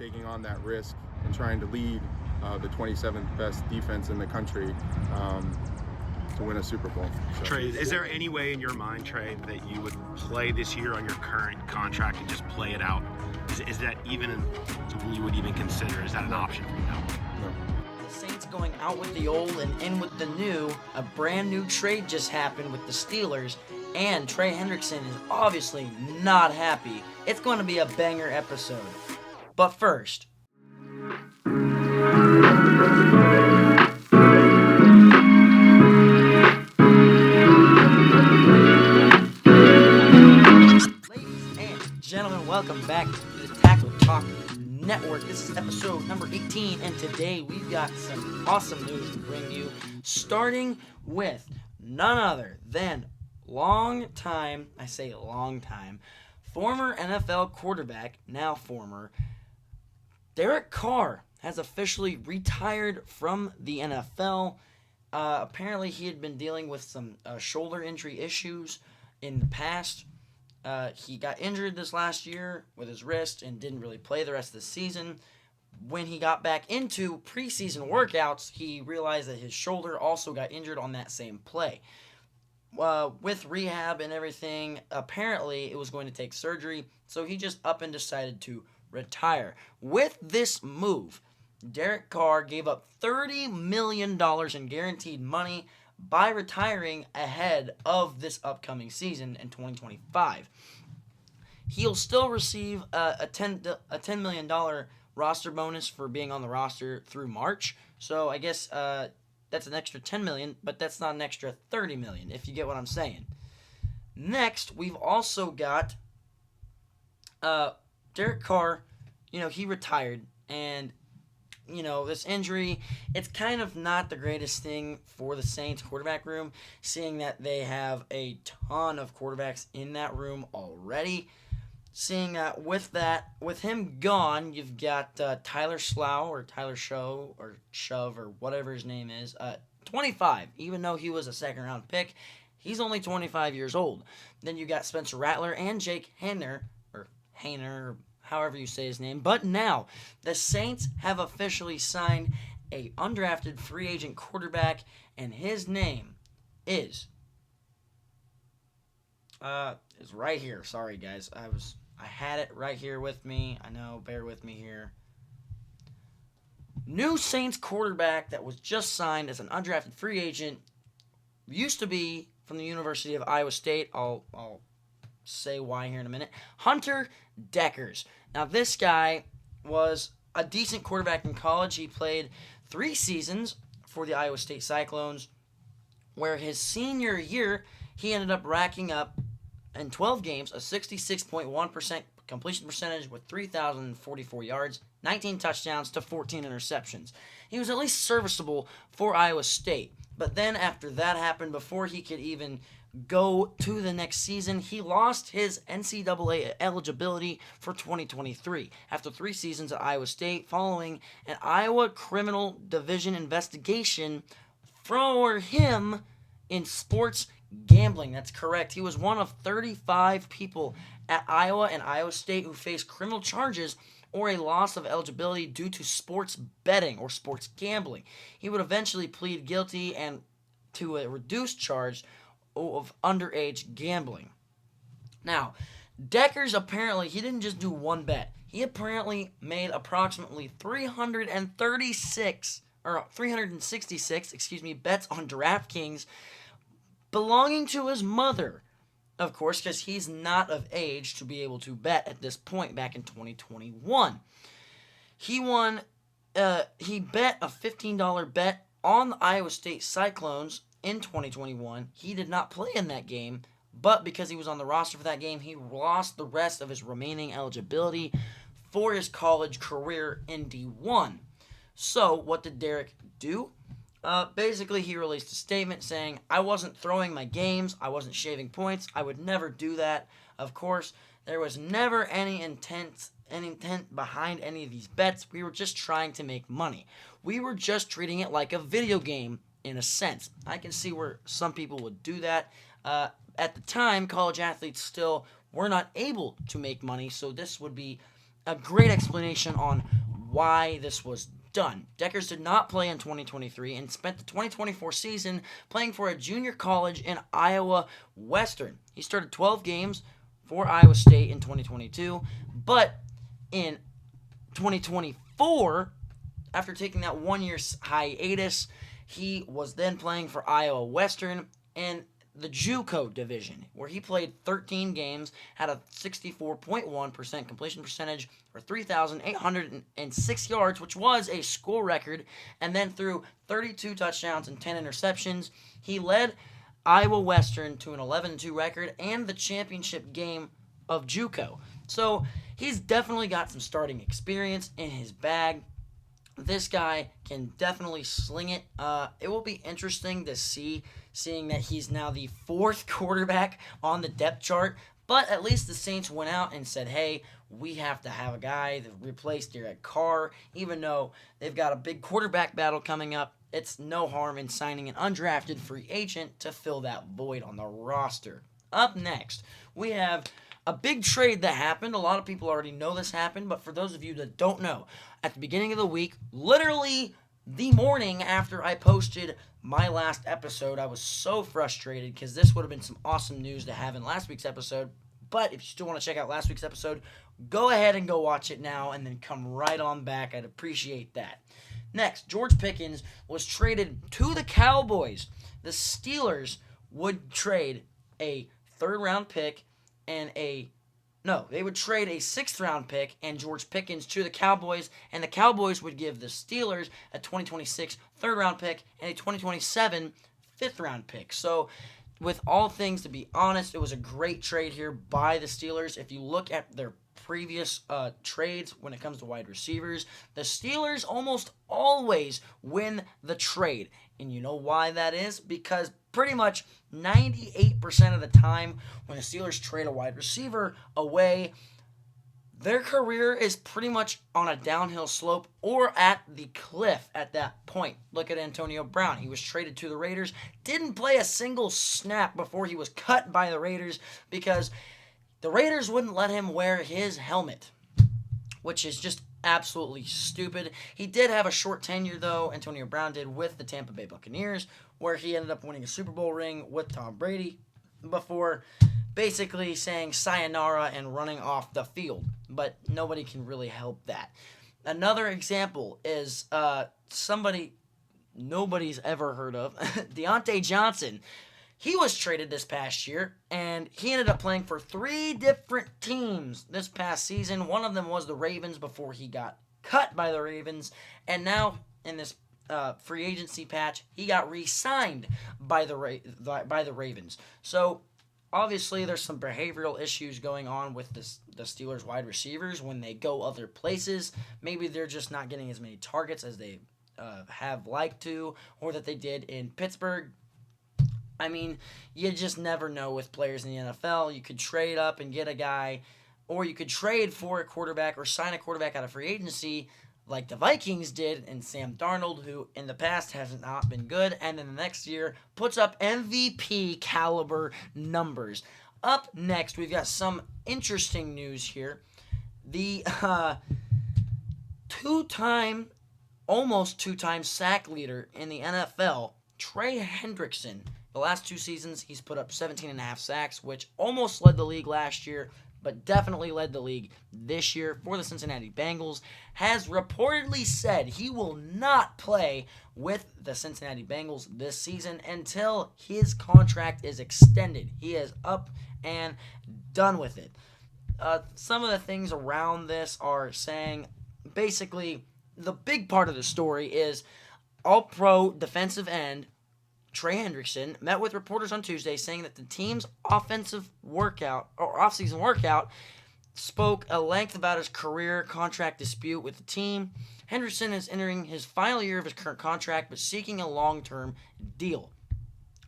taking on that risk and trying to lead the 27th best defense in the country to win a Super Bowl. So. Trey, is there any way in your mind, Trey, that you would play this year on your current contract and just play it out? Is that even something you would even consider? Is that an option for you now? No. The Saints going out with the old and in with the new. A brand new trade just happened with the Steelers, and Trey Hendrikson is obviously not happy. It's going to be a banger episode. But first, ladies and gentlemen, welcome back to the Takle Talk Network. This is episode number 18, and today we've got some awesome news to bring you, starting with none other than long time, former NFL quarterback, now former, Derek Carr has officially retired from the NFL. Apparently he had been dealing with some shoulder injury issues in the past. He got injured this last year with his wrist and didn't really play the rest of the season. When he got back into preseason workouts, he realized that his shoulder also got injured on that same play. With rehab and everything, apparently it was going to take surgery, so he just up and decided to retire. With this move, Derek Carr gave up $30 million in guaranteed money by retiring ahead of this upcoming season in 2025. He'll still receive a $10 million roster bonus for being on the roster through March. So I guess that's an extra $10 million, but that's not an extra $30 million, if you get what I'm saying. Next, we've also got Derek Carr. He retired, and this injury, it's kind of not the greatest thing for the Saints quarterback room, seeing that they have a ton of quarterbacks in that room already. Seeing that with him gone, you've got Tyler Slough or Tyler Show or Shove or whatever his name is, 25. Even though he was a second-round pick, he's only 25 years old. Then you got Spencer Rattler and Jake Haener, or however you say his name. But now, the Saints have officially signed a undrafted free agent quarterback, and his name is right here. Sorry, guys. I had it right here with me. I know, bear with me here. New Saints quarterback that was just signed as an undrafted free agent, used to be from the University of Iowa State. I'll say why here in a minute. Hunter Deckers. Now, this guy was a decent quarterback in college. He played 3 seasons for the Iowa State Cyclones, where his senior year, he ended up racking up in 12 games a 66.1% completion percentage with 3,044 yards, 19 touchdowns to 14 interceptions. He was at least serviceable for Iowa State. But then after that happened, before he could even go to the next season, he lost his NCAA eligibility for 2023 after 3 seasons at Iowa State following an Iowa Criminal Division investigation for him in sports gambling. That's correct. He was one of 35 people at Iowa and Iowa State who faced criminal charges or a loss of eligibility due to sports betting or sports gambling. He would eventually plead guilty and to a reduced charge of underage gambling. Now, Deckers apparently, he didn't just do one bet. He apparently made approximately 366 bets on DraftKings belonging to his mother, of course, because he's not of age to be able to bet at this point back in 2021. He bet a $15 bet on the Iowa State Cyclones in 2021. He did not play in that game, but because he was on the roster for that game, he lost the rest of his remaining eligibility for his college career in D1. So, what did Derek do? Basically, he released a statement saying, I wasn't throwing my games, I wasn't shaving points, I would never do that. Of course, there was never any intent behind any of these bets. We were just trying to make money. We were just treating it like a video game, in a sense. I can see where some people would do that. At the time, college athletes still were not able to make money, so this would be a great explanation on why this was done. Deckers did not play in 2023 and spent the 2024 season playing for a junior college in Iowa Western. He started 12 games for Iowa State in 2022, but in 2024, after taking that 1 year hiatus, he was then playing for Iowa Western in the JUCO division, where he played 13 games, had a 64.1% completion percentage for 3,806 yards, which was a school record, and then threw 32 touchdowns and 10 interceptions. He led Iowa Western to an 11-2 record and the championship game of JUCO. So he's definitely got some starting experience in his bag. This guy can definitely sling it. It will be interesting to seeing that he's now the 4th quarterback on the depth chart. But at least the Saints went out and said, hey, we have to have a guy that replaced Derek Carr. Even though they've got a big quarterback battle coming up, it's no harm in signing an undrafted free agent to fill that void on the roster. Up next, we have a big trade that happened. A lot of people already know this happened, but for those of you that don't know, at the beginning of the week, literally the morning after I posted my last episode, I was so frustrated because this would have been some awesome news to have in last week's episode. But if you still want to check out last week's episode, go ahead and go watch it now and then come right on back. I'd appreciate that. Next, George Pickens was traded to the Cowboys. The Steelers would trade a 3rd-round pick and they would trade a 6th-round pick and George Pickens to the Cowboys, and the Cowboys would give the Steelers a 2026 3rd-round pick and a 2027 5th-round pick. So, with all things to be honest, it was a great trade here by the Steelers. If you look at their previous trades when it comes to wide receivers, the Steelers almost always win the trade. And you know why that is? Because pretty much 98% of the time when the Steelers trade a wide receiver away, their career is pretty much on a downhill slope or at the cliff at that point. Look at Antonio Brown. He was traded to the Raiders, didn't play a single snap before he was cut by the Raiders because the Raiders wouldn't let him wear his helmet, which is just absolutely stupid. He did have a short tenure, though, Antonio Brown did, with the Tampa Bay Buccaneers, where he ended up winning a Super Bowl ring with Tom Brady before basically saying sayonara and running off the field. But nobody can really help that. Another example is somebody nobody's ever heard of, Deontay Johnson. He was traded this past year, and he ended up playing for 3 different teams this past season. One of them was the Ravens before he got cut by the Ravens, and now in this free agency patch, he got re-signed by the Ravens. So obviously, there's some behavioral issues going on with the Steelers wide receivers when they go other places. Maybe they're just not getting as many targets as they have liked to, or that they did in Pittsburgh. I mean, you just never know with players in the NFL. You could trade up and get a guy, or you could trade for a quarterback or sign a quarterback out of free agency like the Vikings did in Sam Darnold, who in the past has not been good, and then the next year puts up MVP caliber numbers. Up next, we've got some interesting news here. The almost two-time sack leader in the NFL, Trey Hendrikson. The last 2 seasons, he's put up 17.5 sacks, which almost led the league last year, but definitely led the league this year for the Cincinnati Bengals, has reportedly said he will not play with the Cincinnati Bengals this season until his contract is extended. He is up and done with it. Some of the things around this are saying, basically, the big part of the story is All-Pro defensive end Trey Hendrickson met with reporters on Tuesday saying that the team's offseason workout spoke at length about his career contract dispute with the team. Hendrickson is entering his final year of his current contract but seeking a long-term deal.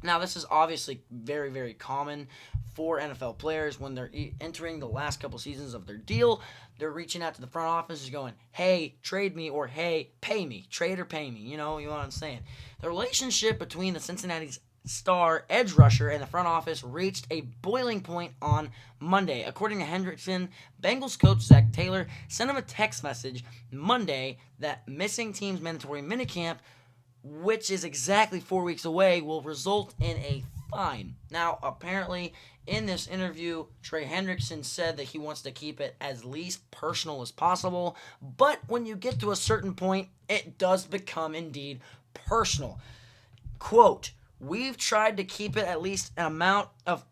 Now, this is obviously very, very common for NFL players when they're entering the last couple seasons of their deal. They're reaching out to the front office and going, hey, trade me, or hey, pay me. Trade or pay me. You know what I'm saying? The relationship between the Cincinnati star edge rusher in the front office reached a boiling point on Monday. According to Hendrickson, Bengals coach Zach Taylor sent him a text message Monday that missing team's mandatory minicamp, which is exactly 4 weeks away, will result in a fine. Now, apparently, in this interview, Trey Hendrikson said that he wants to keep it as least personal as possible, but when you get to a certain point, it does become indeed personal. Quote, "We've tried to keep it at least amount of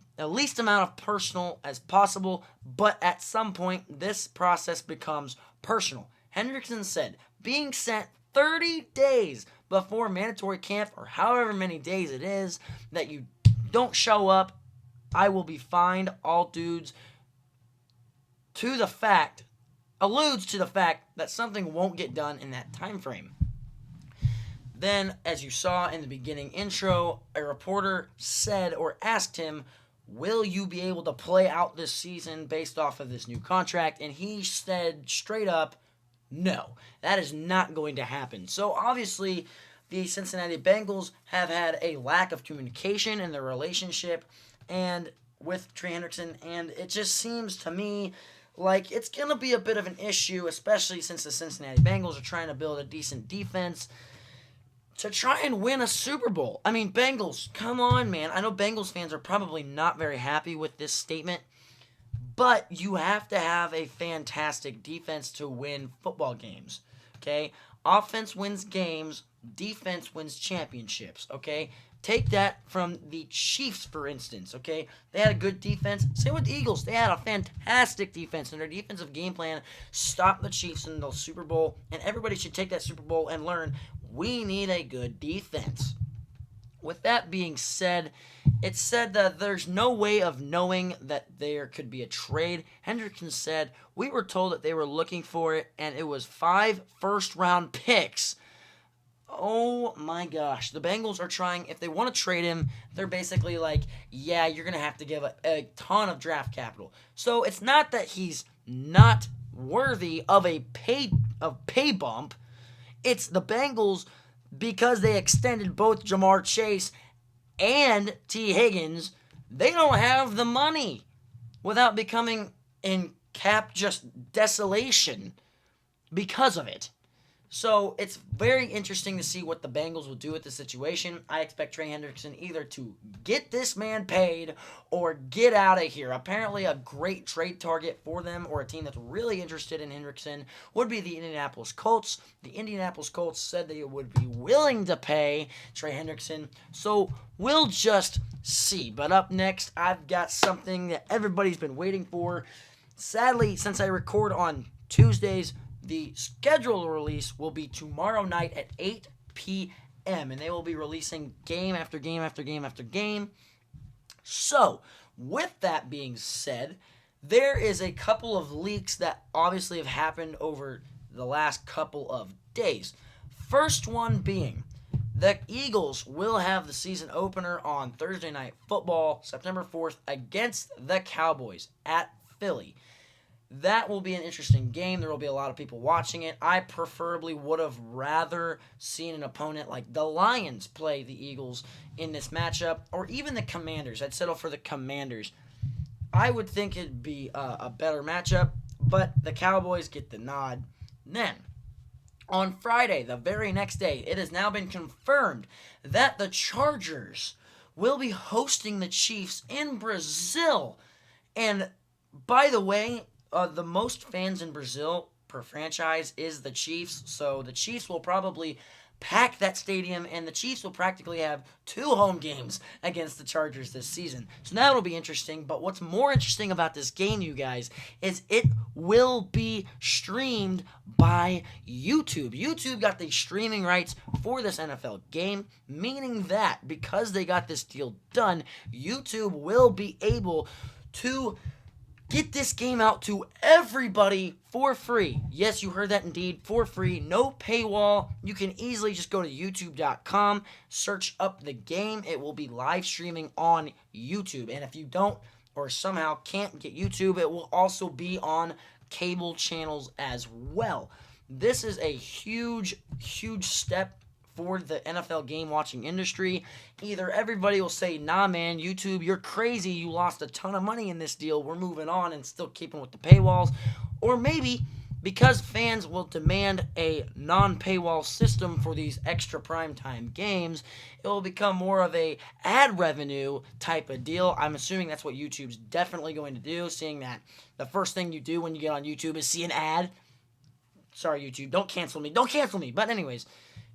personal as possible, but at some point this process becomes personal." Hendrickson said, "Being sent 30 days before mandatory camp, or however many days it is, that you don't show up, I will be fined. All dudes alludes to the fact that something won't get done in that time frame." Then, as you saw in the beginning intro, a reporter said or asked him, "Will you be able to play out this season based off of this new contract?" And he said straight up, no, that is not going to happen. So obviously, the Cincinnati Bengals have had a lack of communication in their relationship and with Trey Hendrickson, and it just seems to me like it's going to be a bit of an issue, especially since the Cincinnati Bengals are trying to build a decent defense to try and win a Super Bowl. I mean, Bengals, come on, man. I know Bengals fans are probably not very happy with this statement, but you have to have a fantastic defense to win football games, okay? Offense wins games, defense wins championships, okay? Take that from the Chiefs, for instance, okay? They had a good defense. Same with the Eagles. They had a fantastic defense, and their defensive game plan stopped the Chiefs in the Super Bowl, and everybody should take that Super Bowl and learn we need a good defense. With that being said, it's said that there's no way of knowing that there could be a trade. Hendrickson said, "We were told that they were looking for it, and it was 5 first-round picks." Oh my gosh. The Bengals are trying, if they want to trade him, they're basically like, yeah, you're going to have to give a ton of draft capital. So it's not that he's not worthy of a pay bump. It's the Bengals, because they extended both Jamar Chase and T. Higgins, they don't have the money without becoming in cap just desolation because of it. So it's very interesting to see what the Bengals will do with the situation. I expect Trey Hendrickson either to get this man paid or get out of here. Apparently a great trade target for them, or a team that's really interested in Hendrickson, would be the Indianapolis Colts. The Indianapolis Colts said they would be willing to pay Trey Hendrickson. So we'll just see. But up next, I've got something that everybody's been waiting for. Sadly, since I record on Tuesdays, the scheduled release will be tomorrow night at 8 p.m. And they will be releasing game after game after game after game. So, with that being said, there is a couple of leaks that obviously have happened over the last couple of days. First one being, the Eagles will have the season opener on Thursday Night Football, September 4th, against the Cowboys at Philly. That will be an interesting game. There will be a lot of people watching it. I preferably would have rather seen an opponent like the Lions play the Eagles in this matchup, or even the Commanders. I'd settle for the Commanders. I would think it'd be a better matchup, but the Cowboys get the nod. Then, on Friday, the very next day, it has now been confirmed that the Chargers will be hosting the Chiefs in Brazil. And, by the way, the most fans in Brazil per franchise is the Chiefs, so the Chiefs will probably pack that stadium, and the Chiefs will practically have 2 home games against the Chargers this season. So that'll be interesting, but what's more interesting about this game, you guys, is it will be streamed by YouTube. YouTube got the streaming rights for this NFL game, meaning that because they got this deal done, YouTube will be able to get this game out to everybody for free. Yes, you heard that indeed, for free. No paywall. You can easily just go to youtube.com, search up the game. It will be live streaming on YouTube. And if you don't or somehow can't get YouTube, it will also be on cable channels as well. This is a huge, huge step for the NFL game watching industry. Either everybody will say, nah, man, YouTube, you're crazy. You lost a ton of money in this deal. We're moving on and still keeping with the paywalls. Or maybe because fans will demand a non-paywall system for these extra primetime games, it will become more of a ad revenue type of deal. I'm assuming that's what YouTube's definitely going to do, seeing that the first thing you do when you get on YouTube is see an ad. Sorry, YouTube, don't cancel me. Don't cancel me. But anyways,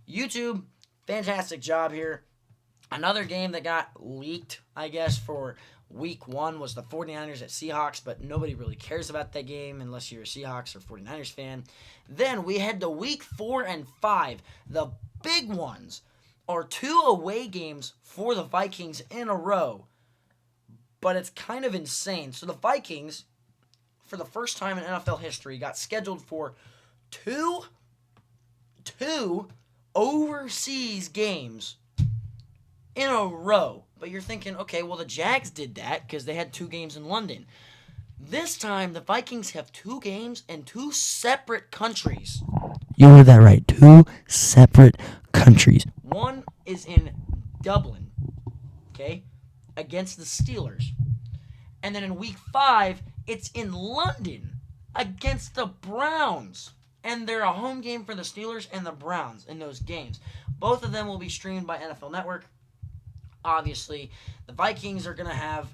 YouTube, fantastic job here. Another game that got leaked, I guess, for Week 1 was the 49ers at Seahawks, but nobody really cares about that game unless you're a Seahawks or 49ers fan. Then we head to Week 4 and 5. The big ones are 2 away games for the Vikings in a row, but it's kind of insane. So the Vikings, for the first time in NFL history, got scheduled for two overseas games in a row. But you're thinking, okay, well, the Jags did that because they had 2 games in London. This time, the Vikings have 2 games in 2 separate countries. You heard that right. 2 separate countries. One is in Dublin, okay, against the Steelers. And then in Week 5, it's in London against the Browns. And they're a home game for the Steelers and the Browns in those games. Both of them will be streamed by NFL Network. Obviously, the Vikings are going to have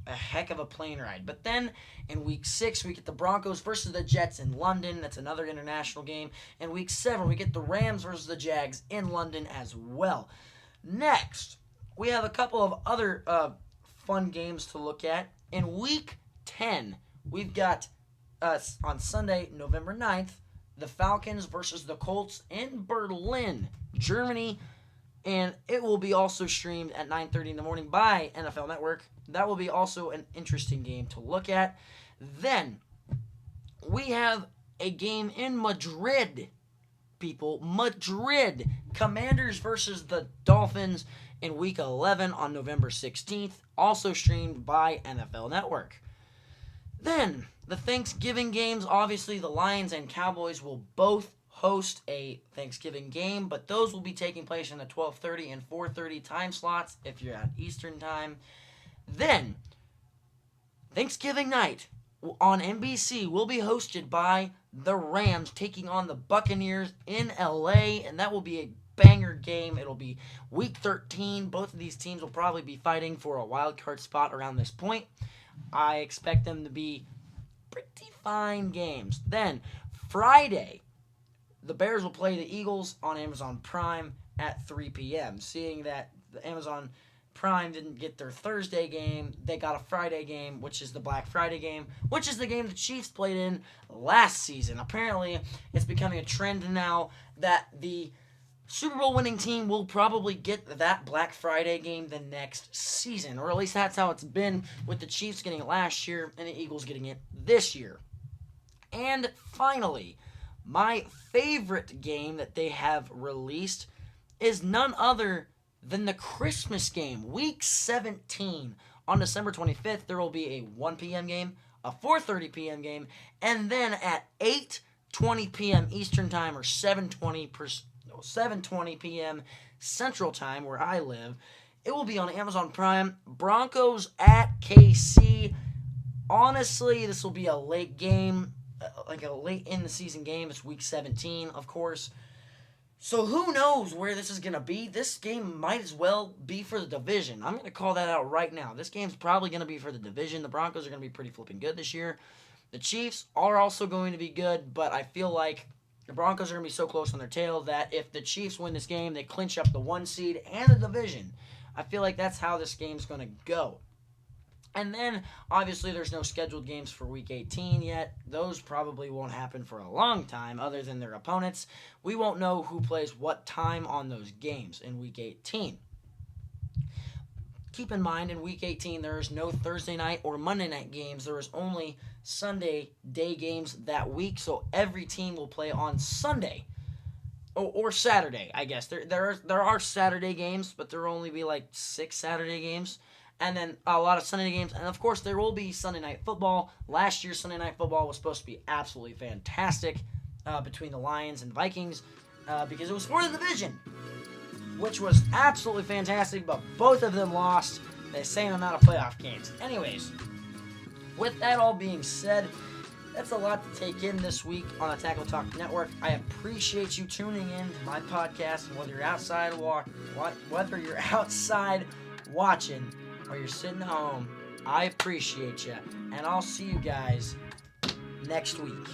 a heck of a plane ride. But then in Week 6, we get the Broncos versus the Jets in London. That's another international game. In Week 7, we get the Rams versus the Jags in London as well. Next, we have a couple of other fun games to look at. In Week 10, we've got on Sunday, November 9th, the Falcons versus the Colts in Berlin, Germany. And it will be also streamed at 9:30 in the morning by NFL Network. That will be also an interesting game to look at. Then we have a game in Madrid, people. Madrid. Commanders versus the Dolphins in Week 11 on November 16th. Also streamed by NFL Network. Then the Thanksgiving games. Obviously, the Lions and Cowboys will both host a Thanksgiving game, but those will be taking place in the 12:30 and 4:30 time slots if you're at Eastern time. Then, Thanksgiving night on NBC will be hosted by the Rams taking on the Buccaneers in LA, and that will be a banger game. It'll be Week 13. Both of these teams will probably be fighting for a wild card spot around this point. I expect them to be pretty fine games. Then, Friday, the Bears will play the Eagles on Amazon Prime at 3 p.m. Seeing that the Amazon Prime didn't get their Thursday game, they got a Friday game, which is the Black Friday game, which is the game the Chiefs played in last season. Apparently, it's becoming a trend now that the Super Bowl winning team will probably get that Black Friday game the next season, or at least that's how it's been with the Chiefs getting it last year and the Eagles getting it this year. And finally, my favorite game that they have released is none other than the Christmas game, Week 17. On December 25th, there will be a 1 p.m. game, a 4:30 p.m. game, and then at 8:20 p.m. Eastern Time or 7:20 p.m. Central Time, where I live, it will be on Amazon Prime. Broncos at KC. Honestly, this will be a late game. Like a late in the season game. It's Week 17, of course. So who knows where this is going to be. This game might as well be for the division. I'm going to call that out right now. This game's probably going to be for the division. The Broncos are going to be pretty flipping good this year. The Chiefs are also going to be good, but I feel like the Broncos are going to be so close on their tail that if the Chiefs win this game, they clinch up the 1 seed and the division. I feel like that's how this game's going to go. And then, obviously, there's no scheduled games for Week 18 yet. Those probably won't happen for a long time, other than their opponents. We won't know who plays what time on those games in Week 18. Keep in mind, in Week 18, there is no Thursday night or Monday night games. There is only Sunday day games that week, so every team will play on Sunday. Or Saturday, I guess. There are Saturday games, but there will only be like 6 Saturday games. And then a lot of Sunday games. And, of course, there will be Sunday Night Football. Last year's Sunday Night Football was supposed to be absolutely fantastic between the Lions and Vikings because it was for the division. which was absolutely fantastic, but both of them lost the same amount of playoff games. Anyways, with that all being said, that's a lot to take in this week on the Takle Talk Network. I appreciate you tuning in to my podcast, and whether you're outside watching or you're sitting home, I appreciate you, and I'll see you guys next week.